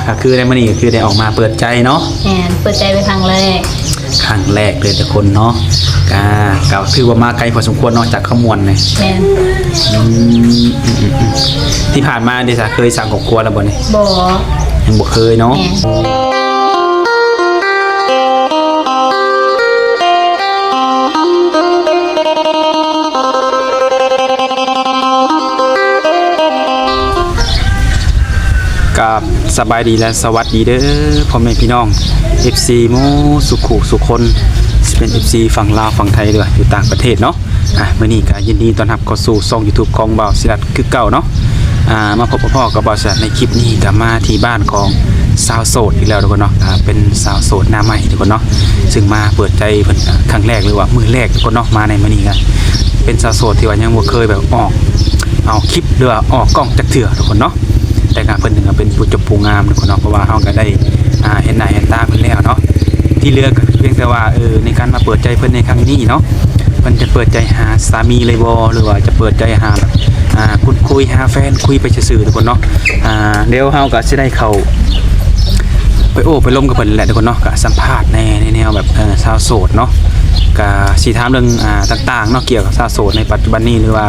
ก็คือได้มานี่ก็คือได้ออกมาเปิดใจเนาะแม่นเปิดใจไปครั้งแรกเลยแต่คนเนาะก็คือว่ามาไกลพอสมควรเนาะจากขมวนเนี่ยแม่นที่ผ่านมาเดซ่าเคยสั่งครอบครัวแล้วบ่เนี่ยบ่ยังบ่เคยเนาะกับสบายดีและสวัสดีเด้อพ่อแม่พี่น้อง FC หมู่สุขุสุคนเป็น FC ฝั่งลาวฝั่งไทยด้วยอยู่ต่างประเทศเนาะมื้อนี้ก็ยินดีต้อนรับเข้าสู่ช่อง YouTube ของบ่าวศิรัตคือเก่าเนาะมาพบกับพ่อกับบ่าวศิรัตในคลิปนี้ก็มาที่บ้านของสาวโสดอีกแล้วทุกคนเนาะเป็นสาวโสดหน้าใหม่ทุกคนเนาะซึ่งมาเปิดใจเพิ่นครั้งแรกหรือว่ามื้อแรกทุกคนเนาะมาในมื้อนี้ก็เป็นสาวโสดที่ว่ายังบ่เคยแบบออกเอาคลิปหรือว่าออกกล้องจักเทื่อทุกคนเนาะแต่การเพิ่นก็เป็นผู้จบผู้งามทุกคนเนาะเพราะว่าเฮาก็ได้เห็นหน้าเห็นตาเพิ่นแล้วเนาะที่เหลือก็เพียงแต่ว่าในการมาเปิดใจเพิ่นในครั้งนี้เนาะเพิ่นจะเปิดใจหาสามีเลยบ่หรือว่าจะเปิดใจหาแบบพูดคุยหาแฟนคุยไปซื่อๆทุกคนเนาะเดี๋ยวเฮาก็สิได้เข้าไปไปล้มกับเพิ่นแหละทุกคนเนาะก็สัมภาษณ์ในแนวแบบสาวโสดเนาะก็สิถามเรื่องต่างๆเนาะเกี่ยวกับสาวโสดในปัจจุบันนี้หรือว่า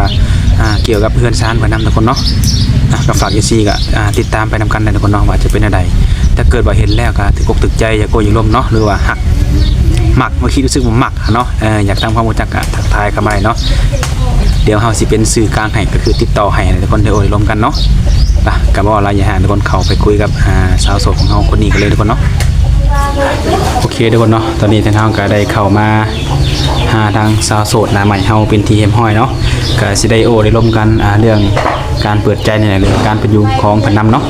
เกี่ยวกับเพื่อนชานเพิ่นนำทุกคนเนาะก็ฝาก FC ก็ติดตามไปนำกันได้ทุกคนเนาะว่าจะเป็นอะไรถ้าเกิดว่าเห็นแล้วก็ถึกอกถึกใจอย่าโกยอย่าล้มเนาะหรือว่าหักหมักบ่คิดรู้สึกว่าหมักเนาะอยากทำความรู้จักก็ทักทายเข้ามาเนาะเดี๋ยวเฮาสิเป็นสื่อกลางให้ก็คือติดต่อให้ทุกคนได้โอ้ยล้มกันเนาะก็บ่อะไรอย่าห่างทุกคนเข้าไปคุยกับสาวโสดของเฮาคนนี้กันเลยทุกคนเนาะโอเคทุกคนเนาะตอนนี้ทางเฮาก็ได้เข้ามาหาทางสาวโสดหน้าใหม่เฮาเป็นทีเอ็มห้อยเนาะก็สิได้โอ้ได้ล้มกันเรื่องการเปิดใจในเรื่องการประยุกต์ของเพิ่นนำเนาะ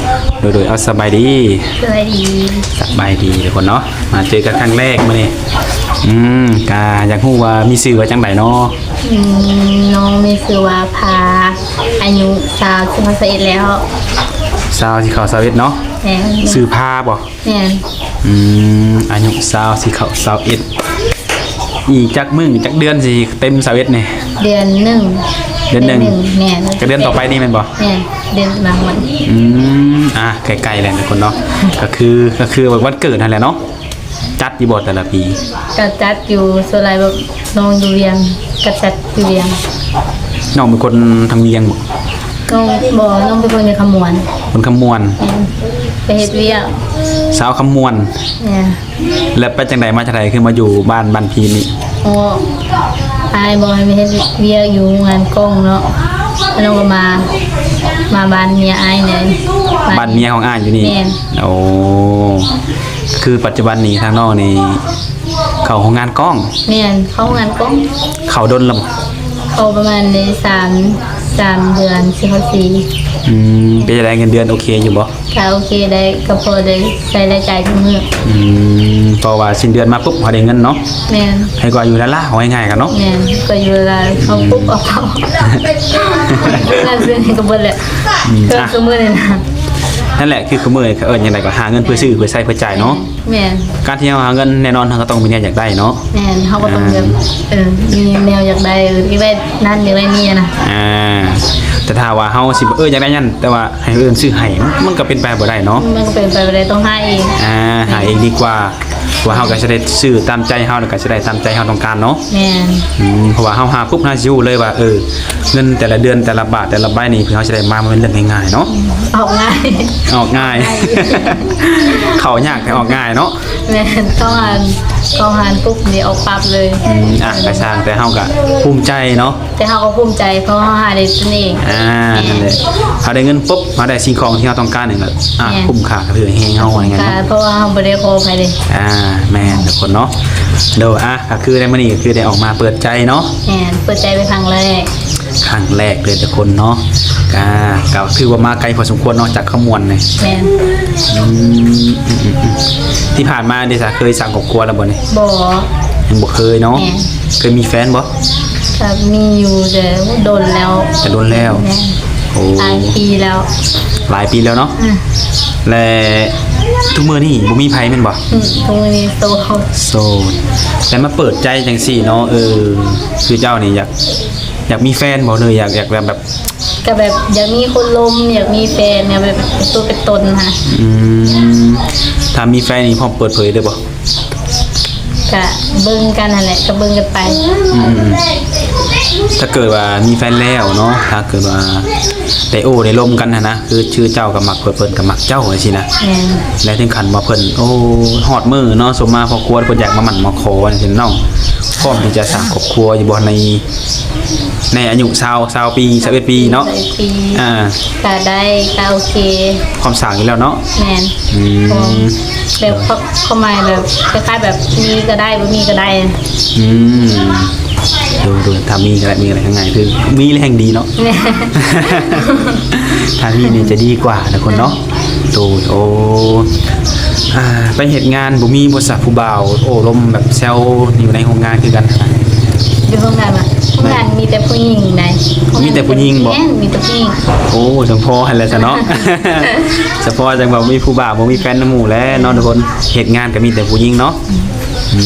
โดยเอาสบายดีสบายดีทุกคนเนาะมาเจอกันครั้งแรกมื้อนี้ก็อยากรู้ว่ามีชื่อว่าจังไดเนาะน้องมีชื่อว่าพาอายุ21แล้วสิเข้า21เนาะชื่อพาบ่แม่นอายุ20สิเข้า21อีกจักมื้อจักเดือนสิเต็ม21นี่เดือน1แม่นก็เดือนต่อไปนี่แม่นบ่แม่นเดือนบางวันใกล้ๆแล้วทุกคนเนาะก็คือวันเกิดนั่นแหละเนาะจัดอยู่บ่แต่ละปีก็จัดอยู่ส่วนหลายแบบน้องอยู่เวียงก็จัดอยู่เวียงน้องเป็นคนทางเวียงบ่น้องเป็นคนในขมวนคนขมวนไปเฮ็ดเวียงสาวขมวนแล้วไปจังไดมาจังไดคือมาอยู่บ้านพีนี่อายบอกให้ไปเฮ็ดเวียงอยู่งานกล้องเนาะแล้วก็มาบ้านเมียอายเนี่ยบ้านเมียของอายอยู่นี่โอ้คือปัจจุบันนี้ทางนอกนี่เข้าของงานกล้องแม่นเข้างานกล้องเข้าดนแล้วเข้าประมาณใน3เดือนสิเข้า4เป็นได้เงินเดือนโอเคอยู่บ่ก็โอเคได้ก็พอได้ใช้รายจ่ายทุกมื้อเพราะว่าสิ้นเดือนมาปุ๊บพอได้เงินเนาะแม่นให้ก็อยู่แล้วล่ะเอาง่ายๆกันเนาะแม่นก็อยู่แล้วเขาปุ๊บเอาเข้านั่นคือก็เบิดแหละก็คือมื้อนี่นะนั่นแหละคือมื้อจังได๋ก็หาเงินเพื่อซื้อเพื่อใช้เพื่อจ่ายเนาะแม่นการที่เราหาเงินแน่นอนเราก็ต้องมีแนวอยากได้เนาะแม่นเฮาก็ต้องแบบมีแนวอยากได้อยากได้นั่นอยากได้นี่นะแต่ถ้าว่าเฮาสิอยากได้นั่นแต่ว่าให้ซื้อให้มันก็เป็นไปบ่ได้เนาะมันก็เป็นไปบ่ได้ต้องหาเองหาเองดีกว่าว่าเฮาก็จะได้ซื้อตามใจเฮาแล้วก็จะได้ตามใจเฮาต้องการเนาะแม่นเพราะว่าเฮาหาปุ๊บเฮาสิรู้เลยว่าเงินแต่ละเดือนแต่ละบาทแต่ละใบนี่เฮาสิได้มามันเป็นเรื่องง่ายๆเนาะออกง่ายเข้ายากแต่ออกง่ายเนาะแม่นต้องอ่านปุ๊บนี่ออกปั๊บเลยก็สร้างแต่เฮาก็ภูมิใจเนาะแต่เฮาก็ภูมิใจเพราะเฮาหาได้ตัวเองนั่นแหละเฮาได้เงินปุ๊บเฮาได้สิ่งของที่เฮาต้องการนี่ก็คุ้มค่ากับเรื่องให้เฮาว่างั้นเนาะเพราะว่าเฮาบ่ได้ขอไปเลยแม่นทุกคนเนาะเดี๋ยวก็คือได้มื้อนี้ก็คือได้ออกมาเปิดใจเนาะแม่นเปิดใจไปครั้งแรกเลยทุกคนเนาะก็คือว่ามาไกลพอสมควรเนาะจากขมวนนี่แม่นที่ผ่านมาเดซ่าเคยสั่งครอบครัวแล้วบ่นี่บ่ยังบ่เคยเนาะเคยมีแฟนบ่ก็มีอยู่แต่โดนแล้วโอ้หลายปีแล้วเนาะและทุกมื้อนี่บ่มีไผแม่นบ่ทุกมื้อนี้โสดแล้วมาเปิดใจจังซี่เนาะคือเจ้านี่อยากมีแฟนบ่เลยอยากแบบก็แบบอยากมีคนลมอยากมีแฟนเนี่ยแบบตัวเป็นตนค่ะ ถ้ามีแฟนนี่พร้อมเปิดเผยได้บ่ ก็เบิ่งกันนั่นแหละก็เบิ่งกันไป ถ้าเกิดว่ามีแฟนแล้วเนาะถ้าเกิดว่าได้โอ้ได้ลมกันนะคือชื่อเจ้ากับมักเพิ่นกับมักเจ้าจังซี่นะ แม่น และถึงขั้นว่าเพิ่นโอ้ฮอดมื้อเนาะสมมาพอครัวเพิ่นอยากมาหมั่นมาขอจังซี่น้องพร้อมที่จะสร้างครอบครัวอยู่บ่ในอายุ20ปี21ปีเนาะ ปี ก็ได้ก็โอเค ความสร้างอยู่แล้วเนาะ แม่น อืม แบบเข้ามาแบบคล้ายๆแบบมีก็ได้บ่มีก็ได้ อืมดูถ้ามีอะไรข้างในคือมีแล้วแห่งดีเนาะ แม่น ถ้ามีเนี่ยจะดีกว่านะคนเนาะดูโอ้ไปเหตุงานบ่มีบริษัทผู้บ่าวโอ้ลมแบบแซวอยู่ในโรงงานคือกันนะ อยู่ห้องงานห้องงานมีแต่ผู้หญิงไหน มีแต่ผู้หญิงบ่ แม่นมีแต่ผู้หญิง โอ้จังพอหั่นแหละซะเนาะ เฉพาะจังแบบมีผู้บ่าวบ่มีแฟนน้ำหมู่แล้วเนาะทุกคนเหตุงานก็มีแต่ผู้หญิงเนาะอื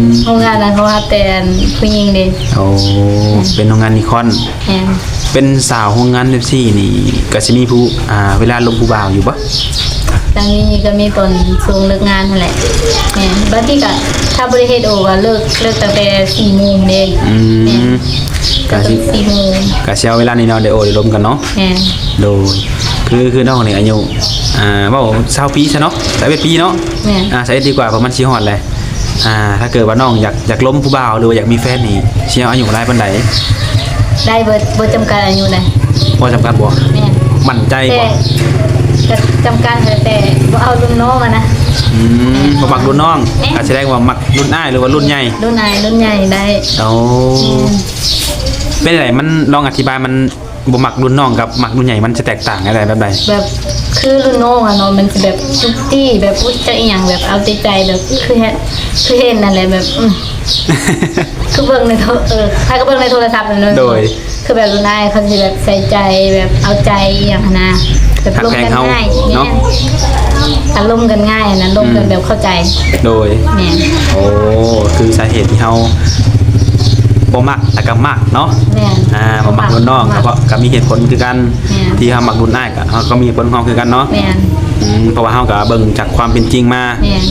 ม ห้องงานนั้นเขาว่าแต่ผู้หญิงเด้ โอ้เป็นโรงงานนิคอน แม่น เป็นสาวโรงงาน14นี่ก็สิมีผู้เวลาลงผู้บ่าวอยู่บ่ ดังนี้ก็มีตอนช่วงเลิกงานนั่นแหละแม่นบางทีก็ถ้าบ่ได้เฮ็ดโอก็เลิกตั้งแต่ 4:00 นเด้ อื แม่น ม ก็ ก็ สิ สิ 4:00 น ก็สิเอาเวลานี้เนาะได้โอ้ได้ลมกันเนาะ แม่น โดยคือน้องนี่อายุเว้า20ปีซะเนาะ21ปีเนาะ แม่น ใส่ดีกว่าเพราะมันสิฮอดแหละถ้าเกิดว่าน้องอยากล้มผู้บ่าวหรือว่าอยากมีแฟนนี่สิเอาอายุหลายปานใด ได้บ่จำกัดอายุเลย บ่จำกัดบ่ แม่น มั่นใจ แต่ บ่ ก็จำกัดแต่บ่เอารุ่นน้องอะนะ บ่มักรุ่นน้องก็แสดงว่ามักรุ่นอ้ายหรือว่ารุ่นใหญ่ รุ่นนายรุ่นใหญ่ได้ โอ้เป็นไดมันลองอธิบายมันบ่มักรุ่นน้องกับมักรุ่นใหญ่มันจะแตกต่างอะไรแบบใด แบบคือรุ่นน้องอะเนาะมันจะแบบทุกที่แบบพูดจะอีหยังแบบเอาใจแบบคือเห็นนั่นแหละแบบคือเบิ่งในถ้าก็เบิ่งในโทรศัพท์นั่นเนาะ โดย คือแบบรุ่นนายเขาสิแบบใส่ใจแบบเอาใจอหย่างนะแบบลงกันง่าย เนาะ อารมณ์กันง่ายนะลมกันแบบเข้าใจ โดย แม่น โอ้คือสาเหตุที่เฮาบ่มักแต่ก็มักเนาะ แม่น บ่มักรุ่นน้องก็มีเหตุผลคือกัน แม่น ที่เฮามักรุ่นอ้ายก็เฮาก็มีเหตุผลของเฮาคือกันเนาะ แม่น เพราะว่าเฮาก็เบิ่งจากความเป็นจริงมา แม่น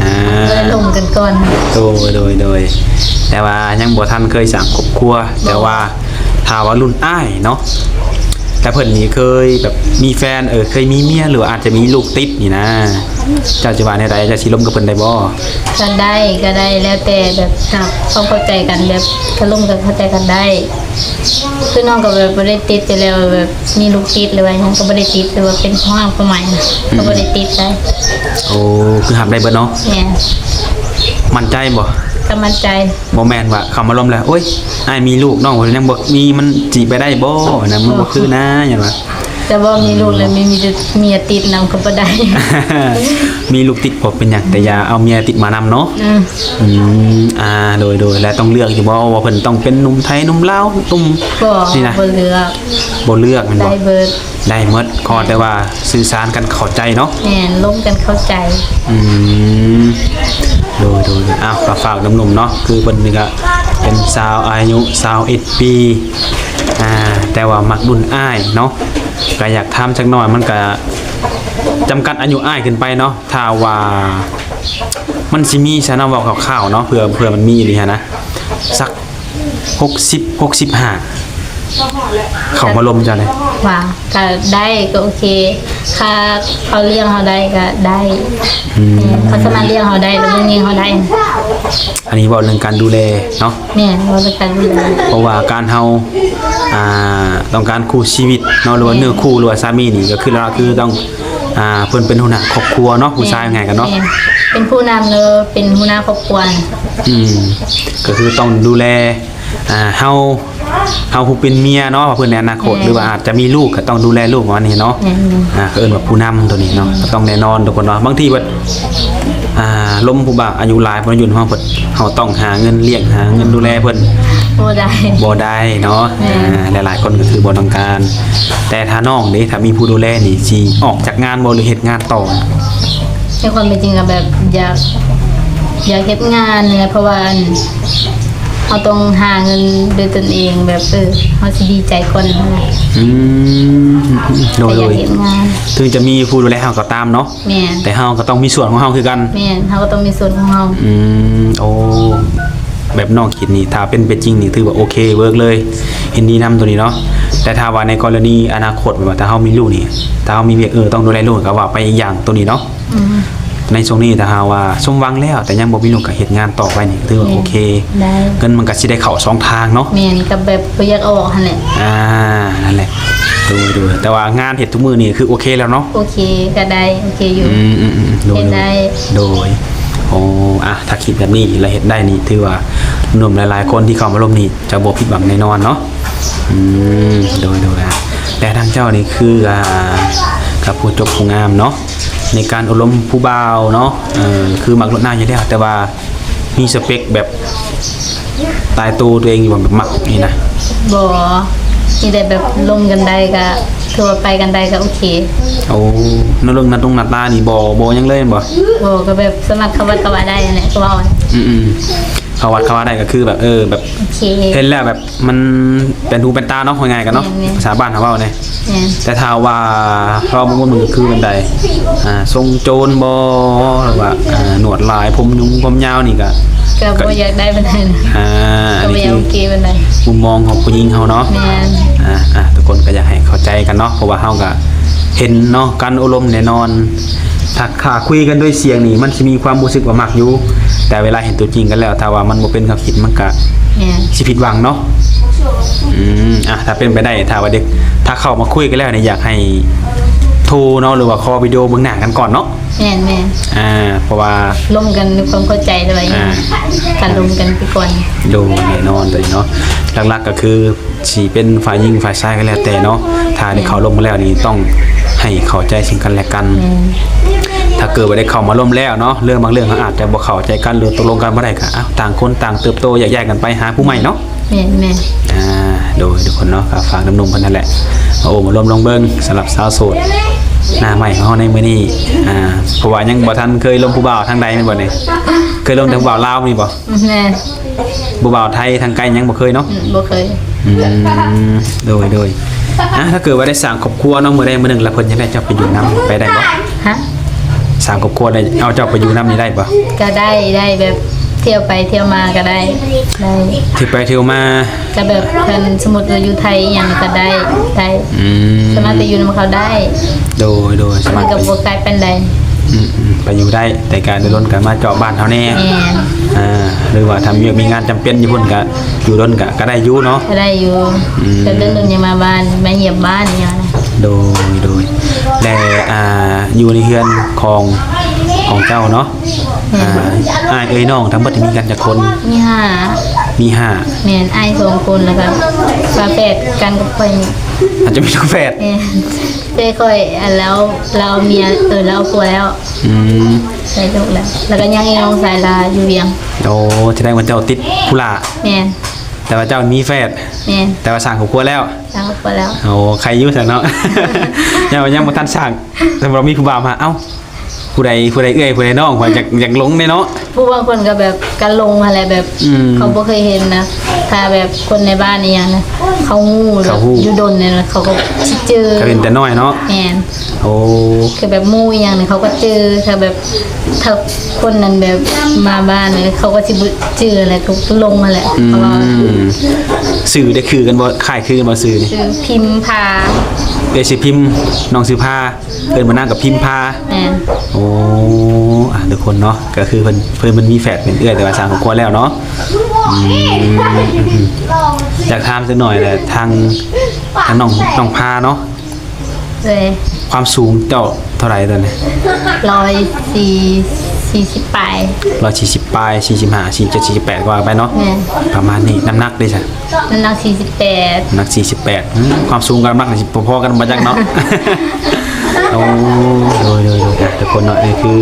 อ่า เลยลงกันก่อน โดยแต่ว่ายังบ่ทันเคยสร้างครอบครัวแต่ว่าถ้าว่ารุ่นอ้ายเนาะแต่เพิ่นนี่เคยแบบมีแฟนเคยมีเมียหรืออาจจะมีลูกติดนี่นะเจ้าจะว่าแนวใดจะสิล้มกับเพิ่นได้บ่ ก็ได้แล้วแต่แบบหากความเข้าใจกันแบบทะลุมกันเข้าใจกันได้คือน้องก็แบบบ่ได้ติดไปแล้วแบบมีลูกติดหรือว่าหยังก็บ่ได้ติดหรือว่าเป็นความความหมายนะก็บ่ได้ติดได้ โอ้คือหับได้เบิดเนาะ แม่น มั่นใจบ่ ก็มั่นใจ บ่แม่นว่าคำมาล้มแล้วโอ้ยอ้ายมีลูกน้องบ่ยังบ่มีมันจีบไปได้บ่นะมันบ่คือนะหยังว่า แต่ว่ามีลูกแล้วไม่มีเมียติดนำก็บ่ได้ มีลูกติดบ่เป็นหยังแต่อย่าเอาเมียติดมานำเนาะ อืม โดยและต้องเลือกอยู่บ่ว่าเพิ่นต้องเป็นหนุ่มไทยหนุ่มลาวหนุ่ม บ่ นี่นะ บ่เลือก บ่เลือกแมัน ได้ บ่ เบิด ได้หมดขอแต่ว่าสื่อสารกันเข้าใจเนาะ แม่นล้มกันเข้าใจ อืมโดยก็ฝากหนุ่มๆเนาะคือเพิ่นนี่ก็เป็นสาวอายุ21ปีแต่ว่ามักรุ่นอ้ายเนาะก็อยากถามจักหน่อยมันก็จำกัดอายุอ้ายขึ้นไปเนาะถ้าว่ามันสิมีซะเนาะเว้าคร่าวๆเนาะเผื่อมันมีอีหลีฮะนะสัก60 65เข้ามาลมจ้ะเลย ว่าก็ได้ก็โอเคค่าเขาเลี้ยงเขาได้ก็ได้เขาสามารถเลี้ยงเขาได้หรือไม่เลี้ยงเขาได้ อันนี้บอกเรื่องการดูแลเนาะ แม่นว่าเป็นการดูแล เพราะว่าการเฮาต้องการคู่ชีวิตเนาะหรือว่าเนื้อคู่หรือว่าสามีนี่ก็คือเราคือต้องเพิ่นเป็นหัวหน้าครอบครัวเนาะผู้ชายไงกันเนาะ แม่เป็นผู้นำเลยเป็นหัวหน้าครอบครัว ก็คือต้องดูแลเฮาผู้เป็นเมียเนาะว่าเพิ่นในอนาคตหรือว่าอาจจะมีลูกก็ต้องดูแลลูกของอันนี้เนาะก็เอิ้นว่าผู้นำตัวนี้เนาะก็ต้องแน่นอนทุกคนเนาะบางทีว่าล้มผู้บ่าวอายุหลายเพิ่นอยู่ในห้องเพิ่นเฮาต้องหาเงินเลี้ยงหาเงินดูแลเพิ่น บ่ได้เนาะหลายๆคนก็คือบ่ต้องการ แต่ถ้าน้องนี่ถ้ามีผู้ดูแลนี่สิออกจากงานบ่หรือเฮ็ดงานต่อ ในความเป็นจริงก็แบบอยากเฮ็ดงานเนี่ยเพราะว่า เขาต้องหาเงินด้วยตนเองแบบเขาสิดีใจก่อนนะ โด แต่ ย อยากเห็นงาน ถึงจะมีผู้ดูแลเฮาก็ตามเนาะ แม่น แต่เฮาก็ต้องมีส่วนของเฮาคือกัน แม่นเขาก็ต้องมีส่วนของเขา โอ้แบบน้องคิดนี่ถ้าเป็นจริงนี่ถือว่าโอเคเวิร์กเลยเห็นดีนำตัวนี้เนาะแต่ถ้าว่าในกรณีอนาคตแบบว่าถ้าเฮามีลูกนี่ถ้าเฮามีเวียกต้องดูแลลูกก็ว่าไปอีกอย่างตัวนี้เนาะ อืม ในช่วงนี้ถ้าหาว่าสมหวังแล้วแต่ยังบ่มีลูกก็เฮ็ดงานต่อไปนี่ถือว่าโอเค ได้ เงินมันก็สิได้เข้าสองทางเนาะ แม่นกับแบบบ่อยากเอาออกหั่นแหละ นั่นแหละดูแต่ว่างานเฮ็ดทุกมื้อนี่คือโอเคแล้วเนาะ โอเคก็ได้โอเคอยู่ โดย เฮ็ดได้ โดยโอ้ถ้าคิดแบบนี้แล้วเฮ็ดได้นี่ถือว่าหนุ่มหลายๆคนที่เข้ามาร่วมนี่จะบ่ผิดหวังแน่นอนเนาะโดยแต่ทางเจ้านี่คือกับผู้จบผู้งามเนาะในการอบรมผู้บ่าวเนาะคือมักลดหน้าอยู่แล้วแต่ว่ามีสเปคแบบตายตัวเองอยู่แบบมักนี่นะ บ่มีแต่แบบลงกันได้ก็ถือว่าไปกันได้ก็โอเค โอ้นเรื่องนั้นตรงหน้าตานี่บ่ยังเลยบ่ บ่ก็แบบสมัครเข้าวัดก็ว่าได้นั่นแหละก็ว่า เขาวัดเขาว่าได้ก็คือแบบแบบ โอเค เห็นแล้วแบบมันเป็นหูเป็นตาเนาะว่าไงกันเนาะ แม่นๆ ภาษาบ้านเขาเว้าเนี่ย แม่น แต่ถ้าว่าเพราะบางคนมันก็คือบันไดทรงโจรบ่หรือว่าหนวดลายผมยุงผมยาวนี่ก็ ก็บ่อยากได้ปานใดนะ อั ก็ น บ่ นี้ อยาก คือ โอเคปานใด มุมมองของผู้หญิงเขาเนาะ แม่น ทุกคนก็อยากให้เข้าใจกันเนาะเพราะว่าเฮาก็เห็นเนาะการอบรมแน่นอนถ้าขาคุยกันด้วยเสียงนี่มันสิมีความรู้สึกว่ามักอยู่แต่เวลาเห็นตัวจริงกันแล้วถ้าว่ามันบ่เป็นเขาคิดมันก็ แม่น สิผิดหวังเนาะถ้าเป็นไปได้ถ้าว่าเด็กถ้าเข้ามาคุยกันแล้วเนี่ยอยากให้โทรเนาะหรือว่าคอวิดีโอเบิ่งหน้ากันก่อนเนาะ แม่นแม่น เพราะว่า ร่วมกันมีความเข้าใจด้วยการร่วมกันไปก่อน โดยแน่นอนเลยเนาะหลักๆก็คือสิเป็นฝ่ายหญิงฝ่ายชายก็แล้วแต่เนาะถ้าได้เข้าร่วมกันแล้วนี่ต้องให้เข้าใจซึ่งกันและกัน แม่น ถ้าเกิดว่าได้เข้ามาร่วมแล้วเนาะเรื่องบางเรื่องเขาอาจจะบ่เข้าใจกันหรือตกลงกันบ่ได้ก็ต่างคนต่างเติบโตแยกกันไปหาผู้ใหม่เนาะ แม่นแม่น โดยทุกคนเนาะก็ฝากน้ำนมกันนั่นแหละมาโอ้มาร่วมลองเบิ่งสำหรับสาวโสดหน้าใหม่ของเฮาในมื้อนี้เพราะว่ายังบ่ทันเคยลงผู้บ่าวทางใดแม่นบ่เนี่ยเคยลงทางผู้บ่าวลาวมีบ่ แม่น ผู้บ่าวไทยทางไกลยังบ่เคยเนาะ บ่เคย โดยถ้าเกิดว่าได้สร้างครอบครัวเนาะมื้อใดมื้อหนึงแล้วเพิ่นจะได้เจ้าไปอยู่นํไปได้บ่ ฮะ สร้างครอบครัวได้เอาเจ้าไปอยู่นํนี่ได้บ่ ก็ได้แบบเที่ยวไปเที่ยวมาก็ได้ ที่ไปเที่ยวมา ก็แบบเพิ่นสมมุติว่าอยู่ไทยอหยังก็ได้สามารถไปอยู่นำเขาได้ โดยส มั มาน รถ ก็บ่ไกลปานใด ไปอยู่ได้แต่การเดินรถกันมาเจาะบ้านเขาแน่ แม่น หรือว่าทำมีงานจำเป็นอยู่พุ่นก็อยู่รถก็ได้อยู่เนาะ ก็ได้อยู่ก็เรื่องนึงยังมาบ้านมาเยี่ยมบ้านอย่างนั้น โดยและอยู่ในเฮือนของเจ้าเนาะอ้ายเอ้ยน้องทั้งหมดมีกันจักคน มีห้า มีห้า แม่นอ้าย2คนแล้วก็ฝาแฝดกันกับข่อยนี่ อาจจะมีลูกแฝด แม่นแต่ข่อยแล้วเราเมียเราผัวแล้ว ใส่ลูกแล้วก็ยังอีน้องสายลาอยู่เวียง โอ้แสดงว่าเจ้าติดผู้ล่า แม่น แต่ว่าเจ้ามีแฝด แม่น แต่ว่าสร้างครอบครัวแล้ว แล้วก็ผัวแล้ว โอ้ใครอยุ่งเนาะ ยังบ่ทันสร้างแต่เรามีผู้บ่าวมาเอ้าผู้ใดเอื้อยผู้ใดน้องว่าอยากหลงในเนาะ ผู้บางคนก็แบบกันลงอะไรแบบ เขาบ่เคยเห็นนะถ้าแบบคนในบ้านนี่ยังนะเขางูหรืออยู่ดนเนี่ยนะเขาก็สิเจอ ก็เป็นแต่น้อยเนาะ แม่น โอ้ คือแบบหมู่อหย่างเนี่ยเขาก็เจอถ้าแบบถ้าคนนั้นแบบมาบ้านเนี่ยเขาก็สิบ่เจออะไรก็ลงมาแหละเพราะว่า สื่อได้คือกันบ่ค่ายคือกันบ่สื่อนี่ คือพิมพ์พา สิพิมพ์น้องสิพาเพิ่นมานั่งกับพิมพ์พา แม่น โอ้ทุกคนเนาะก็คือเพิ่นมันมีแฝดเป็นเอื้อยแต่ว่าสร้างครอบครัวแล้วเนาะอยากถามสักหน่อยแหละทางน้องพาเนาะ เลย ความสูงเจ้าเท่าไหร่ตอนนี้ 140ปลาย 140ปลาย45 47 48กว่าไปเนาะ แม่น ประมาณนี้น้ำหนักได้จ้ะ น้ำหนัก48 น้ำหนัก48ความสูงกับน้ำหนักนี่สิพอๆกันบ่จักเนาะ โอ้โดยทุกคนเนาะนี่คือ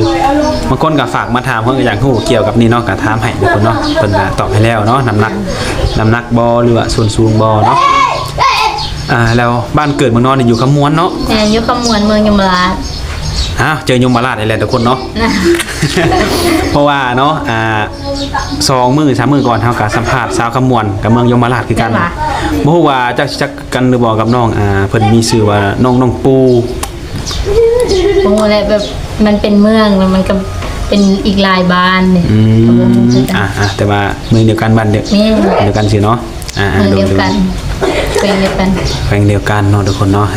บางคนก็ฝากมาถามเพิ่นก็อยากรู้เกี่ยวกับนี่เนาะก็ถามให้ทุกคนเนาะเพิ่นก็ตอบให้แล้วเนาะน้ำหนักบ่หรือว่าส่วนสูงบ่เนาะแล้วบ้านเกิดเมืองนอนนี่อยู่คำมวนเนาะ แม่นอยู่ขมวนเมืองยมราช เจอยมราชนี่แหละทุกคนเนาะ นะ เพราะว่าเนาะ2 มื้อ 3 มื้อก่อนเฮาก็สัมภาษณ์สาวคำมวนกับเมืองยมราชคือกันบ่ฮู้ว่าจักกันหรือบ่กับน้องเพิ่นมีชื่อว่าน้องปู โอ้แหละแบบมันเป็นเมืองแล้วมันก็เป็นอีกหลายบ้านเนี่ยก็บ่ฮู้คือกัน แต่ว่าเมืองเดียวกันบ้านเดียว แม่ เดียวกันสิเนาะเมืองเดียวกันเป็นเดียวกัน แขวงเดียวกันเนาะทุกคนเนาะ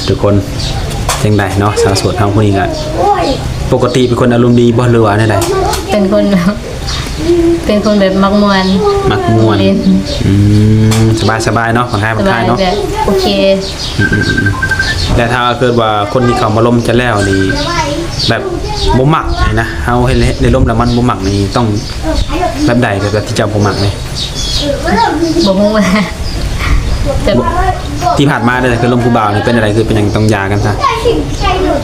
ทุกคนจังไดเนาะสาวโสดเฮาผู้นี้ก็ปกติเป็นคนอารมณ์ดีบ่หรือว่าแนวใด เป็นคนแบบมักม่วน มักม่วน เล่น สบายๆเนาะผ่อนคลาย สบาย เนาะ แบบโอเค แต่ถ้าเกิดว่าคนที่เขามาล้มจะแล้วนี่แบบบ่มักนะเฮาเฮ็ดได้ล้มแล้วมันบ่มักนี่ต้องแบบใดแบบที่เจ้าบ่มักนี่ บ่ฮู้ว่าแบบ ที่ผ่านมาได้คือล้มผู้บ่าวนี่เป็นอะไรคือเป็นหยังต้องหย่ากันซะ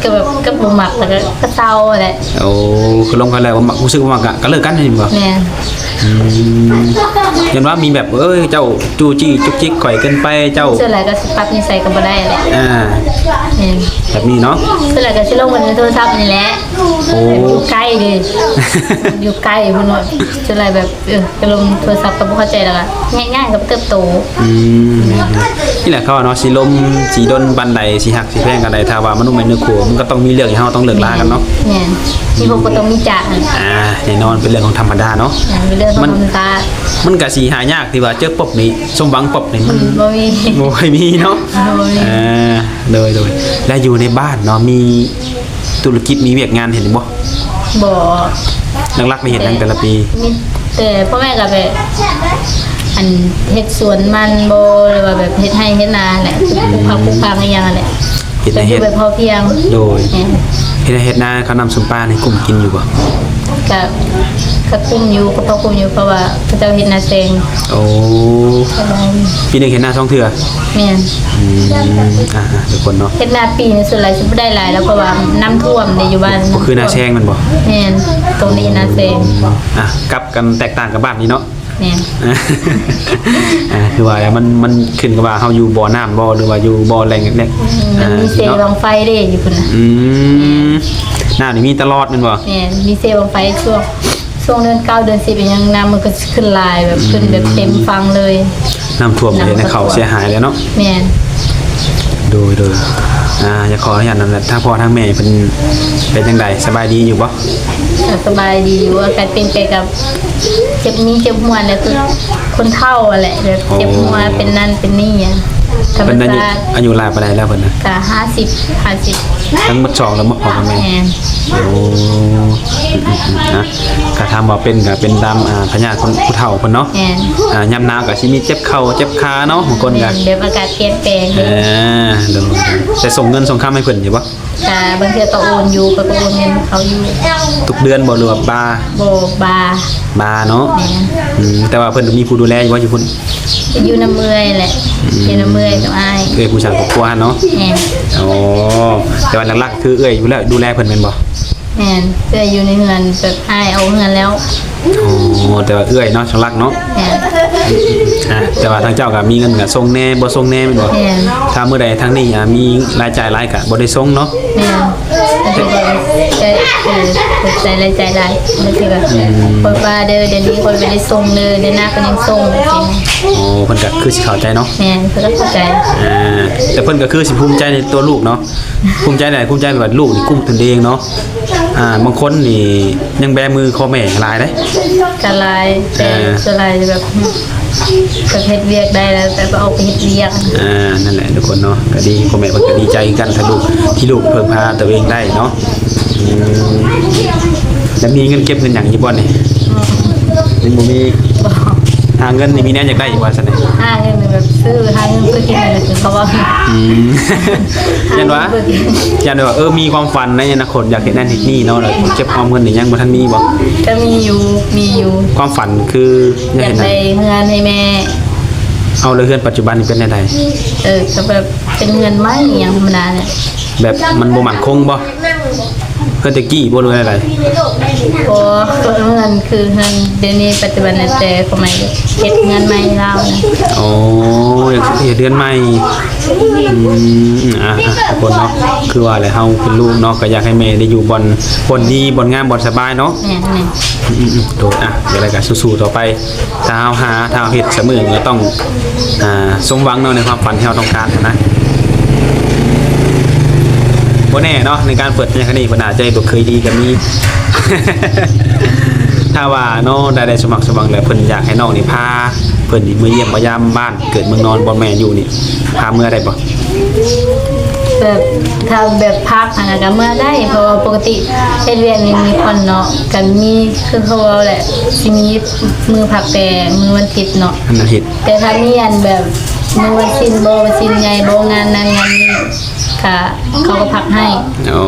ก็แบบก็บ่มักแล้วก็เศร้าแหละ โอ้คือล้มกันแล้วบ่มักรู้สึกบ่มักก็เลิกกันนี่บ่ แม่ ยันว่ามีแบบเจ้าจูจี้จุกจิกข่อยเกินไปเจ้า เสื้ออะไรก็สิปรับนิสัยก็บ่ได้แหละ แม่ แบบนี้เนาะ เสื้ออะไรก็สิลงบนโทรศัพท์นี่แหละ โอ้ อยู่ใกล้ดิอยู่ใกล้เพิ่นว่าเสื้ออะไรแบบก็ลงโทรศัพท์ก็บ่เข้าใจแล้วก็ง่ายๆก็เติบโต นี่แหละเขาเนาะสิล้มสิดนบันไดสิหักสิแพงกันใดถ้าว่ามันต้องเป็นเนื้อคู่มันก็ต้องมีเรื่องให้เฮาต้องเลิกลากันเนาะ แม่ที่พวกก็ต้องมีจากนั่น แน่นอนเป็นเรื่องของธรรมดาเนาะ เป็นเรื่องของธรรมดา มันก็สิหายากที่ว่าเจอปบนี่สมหวังปบนี่มัน บ่มี บ่ค่อยมีเนาะ บ่มี โดยและอยู่ในบ้านเนาะมีธุรกิจมีเวียกงานเห็นบ่ บ่ หลักๆไม่เห็นตั้งแต่ละปี มีแต่พ่อแม่ก็แบบอันเฮ็ดสวนมันบ่หรือว่าแบบเฮ็ดให้เฮ็ดนาแหละปลูกผักอะไรอย่างนั้นแหละ เฮ็ดให้ แต่ เฮ็ อยู่ ด แบบพอเพียง โดย แม่น เฮ็ดนาเขานำสุมปลาในกลุ่มกินอยู่บ่ ก็คุมอยู่ก็พอคุมอยู่เพราะว่าเขาเจ้าเฮ็ดนาแซง โอ้ ก็ได้ ปีหนึงเห็นหน้า2เทื่อ แม่น ทุกคนเนาะ เฮ็ดนาปีนี่ส่วนหลายสิบ่ได้หลายแล้วเพราะว่าน้ำท่วมในอยู่บ้าน ก็คือหน้าแซงมันบ่ แม่นตรงนี้นาแซง กลับกันแตกต่างกับบ้านนี้เนาะ แม่น คือว่าแล้วมันขึ้นกับว่าเฮาอยู่บ่อน้ำบ่หรือว่าอยู่บ่อแหล่งเนี่ย มันมีเซลล์บังไฟเด้อยู่พุ่นน่ะ น้ำนี่มีตลอดแม่นบ่ แม่นมีเซลล์บังไฟช่วงเดือน9เดือน10ยังน้ำมันก็ขึ้นลายแบบขึ้นแบบเต็มฟังเลย น้ำท่วมเลยในเขาเสียหายแล้วเนาะ แม่น โดยอยากขออนุญาตนั่นแหละทางพ่อทางแม่เป็นจังไดสบายดีอยู่บ่ สบายดีอยู่อาการเป็นไปกับเจ็บนี้เจ็บหัวเนี่ยคือคนเฒ่าอะแหละแบบเจ็บหัวเป็นนั่นเป็นนี่อ่ะธรรม เพิ่นอายุ ชาติ อายุหลายปานใดแล้วเพิ่นน่ะ ก็50 ทั้งหมด2แล้วบ่พ่อกับแม่ แม่น โอ้นะก็ทำว่าเป็นก็เป็นตามพญาติคนผู้เฒ่าเพิ่นเนาะ แม่น ยามหนาวก็สิมีเจ็บเข่าเจ็บขาเนาะบางคนก็ แบบอากาศเปลี่ยนแปลง เอโดยแต่ส่งเงินส่งค่าให้เพิ่นอยู่บ่ แต่บางทีก็โอนอยู่ก็โอนเงินเขาอยู่ ทุกเดือนบ่หรือว่าบา โบบา เนาะ แม่น แต่ว่าเพิ่นมีผู้ดูแลอยู่บ่อยู่พุ่น อยู่น้ำเมื่อยแหละอยู่น้ำเมื่อยกับอ้าย ผู้สร้างครอบครัวเนาะ แม่น อ๋อแต่ว่าหลักๆคืออยู่แล้วดูแลเพิ่นแม่นบ่ แม่นเพื่ออยู่ในเงินแบบอ้ายเอาเงินแล้ว อ๋อแต่ว่าเนาะช่างรักเนาะ แม่น แต่ว่าทางเจ้าก็มีเงินก็ส่งแน่บ่ส่งแน่แม่นบ่ แม่น ถ้ามื้อใดทางนี้มีรายจ่ายหลายก็บ่ได้ส่งเนาะ แม่แล้วก็ใจใจใจร้ายบางทีแบบคนว่าเดี๋ยวนี้คนไปได้ส่งเลยเดี๋ยวหน้าก็ยังส่งจริง โอ้เพิ่นก็คือสิเข้าใจเนาะ แม่เพื่อเข้าใจ แต่เพิ่นก็คือสิภูมิใจในตัวลูกเนาะภูมิใจไหนภูมิใจแบบลูกนี่กุ้มตนเองเนาะบางคนนี่ยังแบมือคอแม่หลายเด้ กะลายแต่สลายแบบเฮ็ดเวียกได้แล้วแต่ก็เอาไปเฮ็ดเวียก นั่นแหละทุกคนเนาะก็ดีพ่อแม่เพิ่นก็ดีใจกันถ้าลูกที่ลูกเพิ่งพาตัวเองได้เนาะแล้วมีเงินเก็บเงินหยังอยู่บ่นี่ยังบ่มีหาเงินนี่มีแน่อยากได้อยู่ว่าซั่นนี่ ห้าเงินแบบซื้อห้าเงินเพื่อกินอะไรคือเขาว่า ยันว่ามีความฝันในอนาคตอยากเฮ็ดนั่นเฮ็ดนี่เนาะแล้วเก็บออมเงินนี่ยังบ่ทันมีบ่ ก็มีอยู่ ความฝันคืออยาก อยาก เห็น ไปเงินให้แม่ เอาเลยเฮือนปัจจุบันนี่เป็นได ก็แบบเป็นเงินไม่อย่างธรรมดาเนี่ย แบบมันบ่มั่นคงบ่ เพิ่นตะกี้บ่รู้อะไร พอเงินคือเงินเดี๋ยวนี้ปัจจุบันแต่สมัยเฮ็ดเงินใหม่ลาวนะ โอ้ยเดือนใหม่ทุกคนเนาะคือว่าอะไรเฮาเป็นลูกเนาะก็อยากให้แม่ได้อยู่บ่อนดีบ่อนงามบ่อนสบายเนาะ แม่น โดดเดี๋ยวอะไรก็สู้ๆต่อไปถ้าเฮาเฮ็ดเสมอก็ต้องสมหวังเนาะในความฝันที่เราต้องการนะบ่แน่เนาะในการเปิดในครั้งนี้เพิ่นอาจจะบ่เคยดีก็มี ถ้าว่าน้องได้สมัครสมัครแล้วเพิ่นอยากให้น้องนี่พาเพิ่นนี่มาเยี่ยมมายามบ้านเกิดเมืองนอนบ่แม่อยู่นี่พาเมื่อได้บ่ แบบถ้าแบบพักอันนั้นก็เมื่อได้เพราะว่าปกติเฮ็ดเวียนนี่มีคนเนาะกันมีคือเขาเว้าแหละสิมีมือพักแต่มือวันอาทิตย์เนาะ อันนั้นเฮ็ด แต่ถ้ามีอันแบบมือวันสิ้นบ่วันสิ้นใหญ่บ่งานนั้นงานนี้ค่ะเขาก็พักให้ โอ้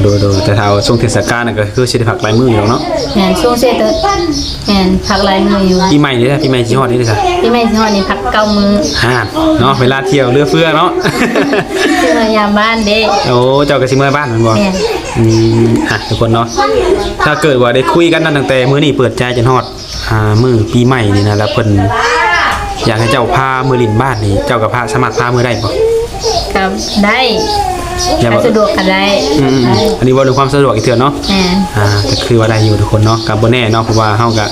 โดแต่ถ้าช่วงเทศกาลน่ะก็คือสิได้พักหลายมื้ออยู่เนาะ แม่นช่วงเสร็จแม่นพักหลายมื้ออยู่ ปีใหม่นี่ปีใหม่สิฮอดนี่เด้อจ้ะ พี่แม่สิฮอดนี่พัก9มื้อ เนาะเวลาเที่ยวเรือเฟือเนาะ สิมายามบ้านเด้ โอ้เจ้าก็สิเมื่อบ้านแม่นบ่ แม่น ทุกคนเนาะถ้าเกิดว่าได้คุยกันตั้งแต่มื้อนี้เปิดใจจนฮอดมื้อปีใหม่นี่นะแล้วเพิ่นอยากให้เจ้าพามื้อลินบ้านนี่เจ้าก็พาสมัครพามื้อได้บ่ ก็ได้ อย่า ถ้า บอก สะดวกก็ได้ อันนี้ว่าเรื่องความสะดวกอีกเถื่อนเนาะ แม่น ก็คือว่าได้อยู่ทุกคนเนาะกับบ่แน่เนาะเพราะว่าเฮาก็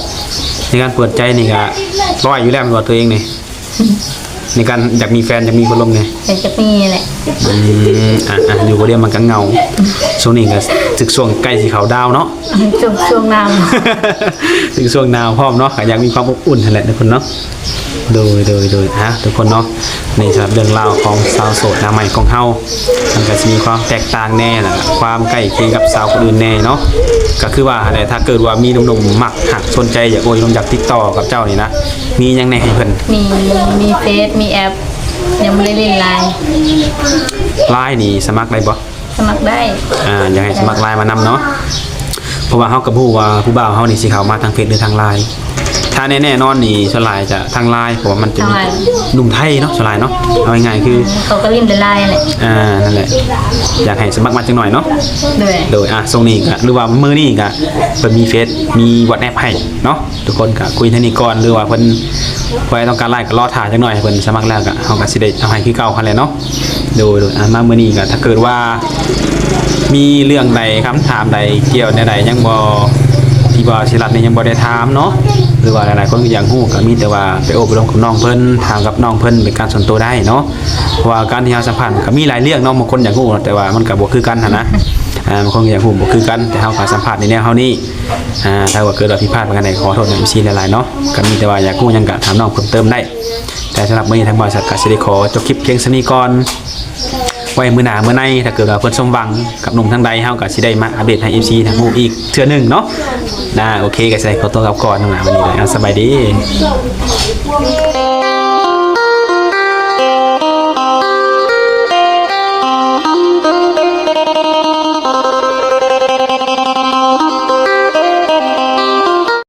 ในการเปิดใจนี่ก็ร้อยอยู่แล้วตัวเองนี่ในการอยากมีแฟนอยากมีคนลมไง เป็นจะมีแหละ อยู่บ่เดียวมันก็เหงาช่วงนี้ก็ศึกช่วงใกล้สิเข้าดาวเนาะ ช่วงน้ ถึงช่วงหนาวพร้อมเนาะก็อยากมีความอบอุ่นนั่นแหละทุกคนเนาะโดยทุกคนเนาะในสำหรับเรื่องราวของสาวโสดหน้าใหม่ของเฮามันก็จะมีความแตกต่างแน่น่ะความใกล้เคียงกับสาวคนอื่นแน่เนาะก็คือว่าอะไรถ้าเกิดว่ามีหนุ่มๆมักหักสนใจอยากโอยลงอยากติดต่อกับเจ้านี่นะมีหยังแน่ให้เพิ่น ำมีเฟซมีแอปยังไม่ได้เล่นไลน์ ไลน์นี่สมัครได้บ่ สมัครได้ อยากให้สมัครไลน์มานำเนาะเพราะว่าเฮาก็บ่ฮู้ว่าผู้บ่าวเฮานี่สิเข้ามาทางเฟซหรือทางไลน์ถ้าแน่ๆนอนนี่ส่วนหลายจะทางไลน์เพราะว่ามันจะมีหนุ่มไทยเนาะส่วนหลายเนาะเอาง่ายๆคือ เขาก็เล่นแต่ไลน์แหละ นั่นแหละอยากให้สมัครมาจังหน่อยเนาะ ด้วย โดยทรงนี้ก็หรือว่ามื้อนี้ก็เพิ่นมีเฟซมี WhatsApp ให้เนาะทุกคนก็คุยเท่านี้ก่อนหรือว่าเพิ่นไว้ต้องการไลน์ก็รอถ่ายจังหน่อยให้เพิ่นสมัครแล้วก็เฮาก็สิได้เอาให้คือเก่าคั่นแหละเนาะโดยมามื้อนี้ก็ถ้าเกิดว่ามีเรื่องใดคำถามใดเกี่ยวในใดยังบ่ที่ว่าสิรัตนี่ยังบ่ได้ถามเนาะหรือว่าหลายๆคนก็อยากฮู้ก็มีแต่ว่าไปอบรมกับน้องเพิ่นถามกับน้องเพิ่นเป็นการส่วนตัวได้เนาะเพราะว่าการที่เฮาสัมพันธ์ก็มีหลายเรื่องเนาะบางคนอยากฮู้แต่ว่ามันก็บ่คือกันหั่นนะบางคนก็อยากฮู้บ่คือกันแต่เฮาก็สัมภาษณ์ในแนวเฮานี่ถ้าว่าเกิดว่าผิดพลาดประการใดขอโทษในวิธีหลายๆเนาะก็มีแต่ว่าอยากฮู้หยังก็ถามน้องเพิ่มเติมได้แต่สำหรับมื้อนี้ทางบริษัทก็สิได้ขอจบคลิปเพียงเท่านี้ก่อนไว้มื้อหน้ามื้อในถ้าเกิดว่าเพิ่นสมหวังกับหนุ่มทางใดเฮาก็สิได้มาอัปเดตให้ MC ทางฮู้อีกเทื่อหนึงเนาะโอเคก็สิได้ขอตัวกลับก่อนนะวันนี้เลยสบายดี